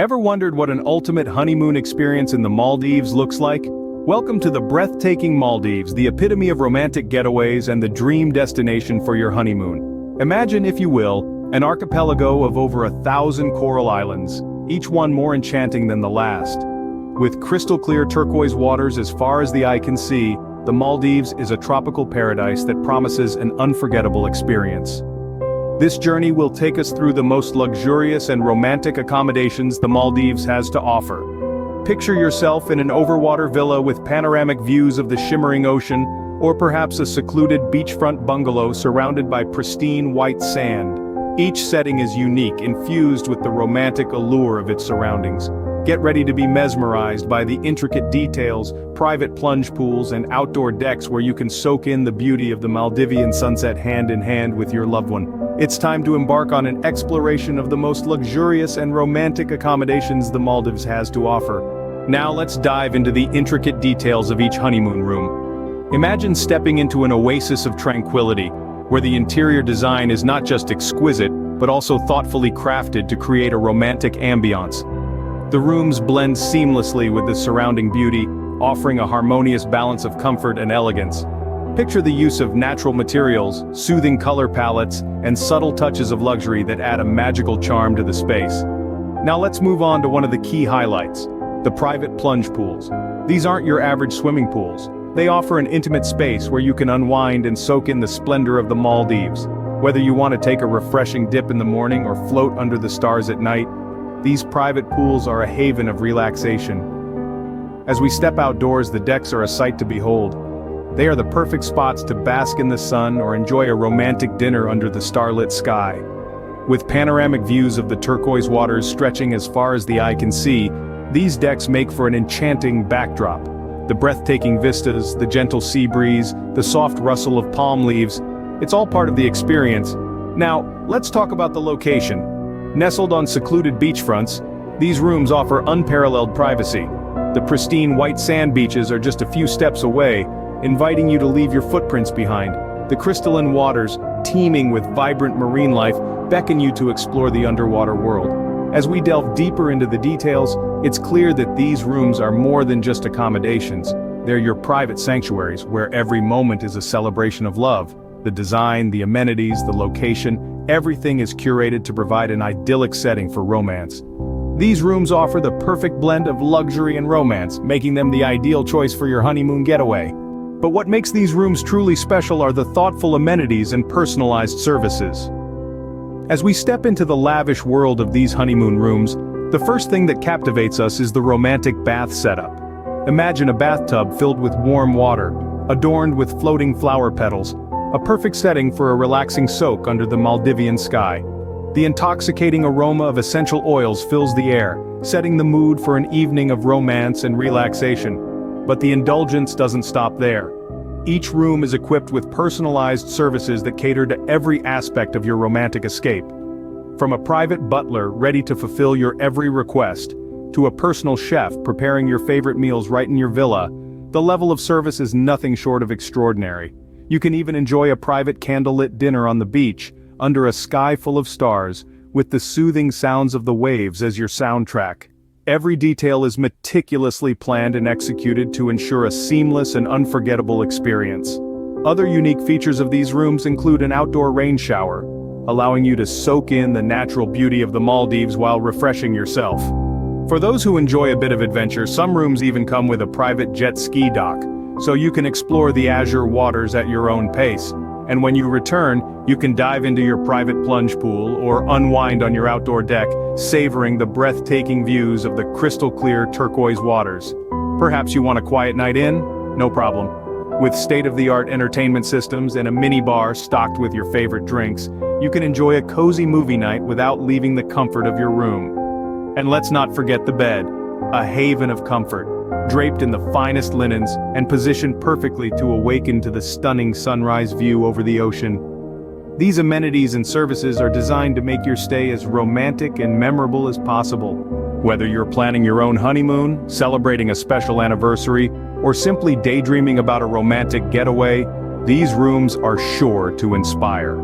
Ever wondered what an ultimate honeymoon experience in the Maldives looks like? Welcome to the breathtaking Maldives, the epitome of romantic getaways and the dream destination for your honeymoon. Imagine, if you will, an archipelago of over 1,000 coral islands, each one more enchanting than the last. With crystal-clear turquoise waters as far as the eye can see, the Maldives is a tropical paradise that promises an unforgettable experience. This journey will take us through the most luxurious and romantic accommodations the Maldives has to offer. Picture yourself in an overwater villa with panoramic views of the shimmering ocean, or perhaps a secluded beachfront bungalow surrounded by pristine white sand. Each setting is unique, infused with the romantic allure of its surroundings. Get ready to be mesmerized by the intricate details, private plunge pools and outdoor decks where you can soak in the beauty of the Maldivian sunset hand in hand with your loved one. It's time to embark on an exploration of the most luxurious and romantic accommodations the Maldives has to offer. Now let's dive into the intricate details of each honeymoon room. Imagine stepping into an oasis of tranquility, where the interior design is not just exquisite, but also thoughtfully crafted to create a romantic ambiance. The rooms blend seamlessly with the surrounding beauty, offering a harmonious balance of comfort and elegance. Picture the use of natural materials, soothing color palettes, and subtle touches of luxury that add a magical charm to the space. Now let's move on to one of the key highlights: the private plunge pools. These aren't your average swimming pools. They offer an intimate space where you can unwind and soak in the splendor of the Maldives. Whether you want to take a refreshing dip in the morning or float under the stars at night, these private pools are a haven of relaxation. As we step outdoors, the decks are a sight to behold. They are the perfect spots to bask in the sun or enjoy a romantic dinner under the starlit sky. With panoramic views of the turquoise waters stretching as far as the eye can see, these decks make for an enchanting backdrop. The breathtaking vistas, the gentle sea breeze, the soft rustle of palm leaves, it's all part of the experience. Now, let's talk about the location. Nestled on secluded beachfronts, these rooms offer unparalleled privacy. The pristine white sand beaches are just a few steps away, inviting you to leave your footprints behind. The crystalline waters, teeming with vibrant marine life, beckon you to explore the underwater world. As we delve deeper into the details, it's clear that these rooms are more than just accommodations. They're your private sanctuaries, where every moment is a celebration of love. The design, the amenities, the location, everything is curated to provide an idyllic setting for romance. These rooms offer the perfect blend of luxury and romance, making them the ideal choice for your honeymoon getaway. But what makes these rooms truly special are the thoughtful amenities and personalized services. As we step into the lavish world of these honeymoon rooms, the first thing that captivates us is the romantic bath setup. Imagine a bathtub filled with warm water, adorned with floating flower petals, a perfect setting for a relaxing soak under the Maldivian sky. The intoxicating aroma of essential oils fills the air, setting the mood for an evening of romance and relaxation. But the indulgence doesn't stop there. Each room is equipped with personalized services that cater to every aspect of your romantic escape. From a private butler ready to fulfill your every request, to a personal chef preparing your favorite meals right in your villa, the level of service is nothing short of extraordinary. You can even enjoy a private candlelit dinner on the beach, under a sky full of stars, with the soothing sounds of the waves as your soundtrack. Every detail is meticulously planned and executed to ensure a seamless and unforgettable experience. Other unique features of these rooms include an outdoor rain shower, allowing you to soak in the natural beauty of the Maldives while refreshing yourself. For those who enjoy a bit of adventure, some rooms even come with a private jet ski dock, so you can explore the azure waters at your own pace. And when you return, you can dive into your private plunge pool or unwind on your outdoor deck, savoring the breathtaking views of the crystal-clear turquoise waters. Perhaps you want a quiet night in? No problem. With state-of-the-art entertainment systems and a mini bar stocked with your favorite drinks, you can enjoy a cozy movie night without leaving the comfort of your room. And let's not forget the bed, a haven of comfort, draped in the finest linens and positioned perfectly to awaken to the stunning sunrise view over the ocean. These amenities and services are designed to make your stay as romantic and memorable as possible. Whether you're planning your own honeymoon, celebrating a special anniversary, or simply daydreaming about a romantic getaway, these rooms are sure to inspire.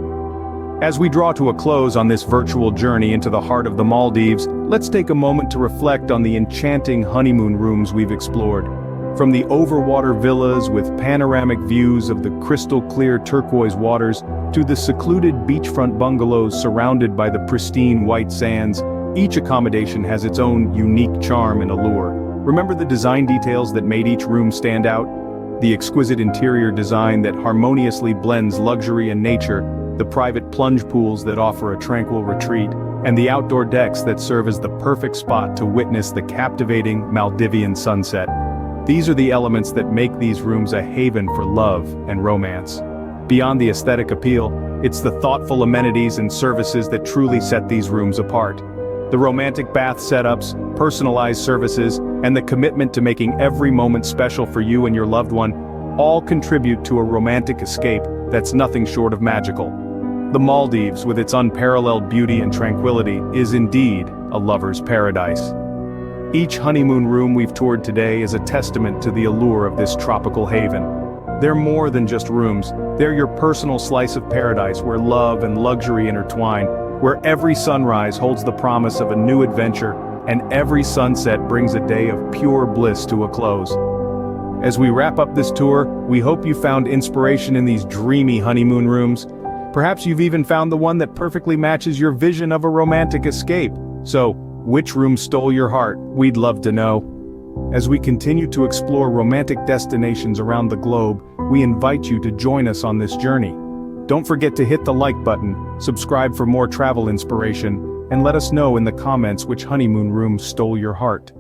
As we draw to a close on this virtual journey into the heart of the Maldives, let's take a moment to reflect on the enchanting honeymoon rooms we've explored. From the overwater villas with panoramic views of the crystal-clear turquoise waters, to the secluded beachfront bungalows surrounded by the pristine white sands, each accommodation has its own unique charm and allure. Remember the design details that made each room stand out? The exquisite interior design that harmoniously blends luxury and nature, the private plunge pools that offer a tranquil retreat, and the outdoor decks that serve as the perfect spot to witness the captivating Maldivian sunset. These are the elements that make these rooms a haven for love and romance. Beyond the aesthetic appeal, it's the thoughtful amenities and services that truly set these rooms apart. The romantic bath setups, personalized services, and the commitment to making every moment special for you and your loved one all contribute to a romantic escape that's nothing short of magical. The Maldives, with its unparalleled beauty and tranquility, is indeed a lover's paradise. Each honeymoon room we've toured today is a testament to the allure of this tropical haven. They're more than just rooms, they're your personal slice of paradise where love and luxury intertwine, where every sunrise holds the promise of a new adventure, and every sunset brings a day of pure bliss to a close. As we wrap up this tour, we hope you found inspiration in these dreamy honeymoon rooms. Perhaps you've even found the one that perfectly matches your vision of a romantic escape. So, which room stole your heart? We'd love to know. As we continue to explore romantic destinations around the globe, we invite you to join us on this journey. Don't forget to hit the like button, subscribe for more travel inspiration, and let us know in the comments which honeymoon room stole your heart.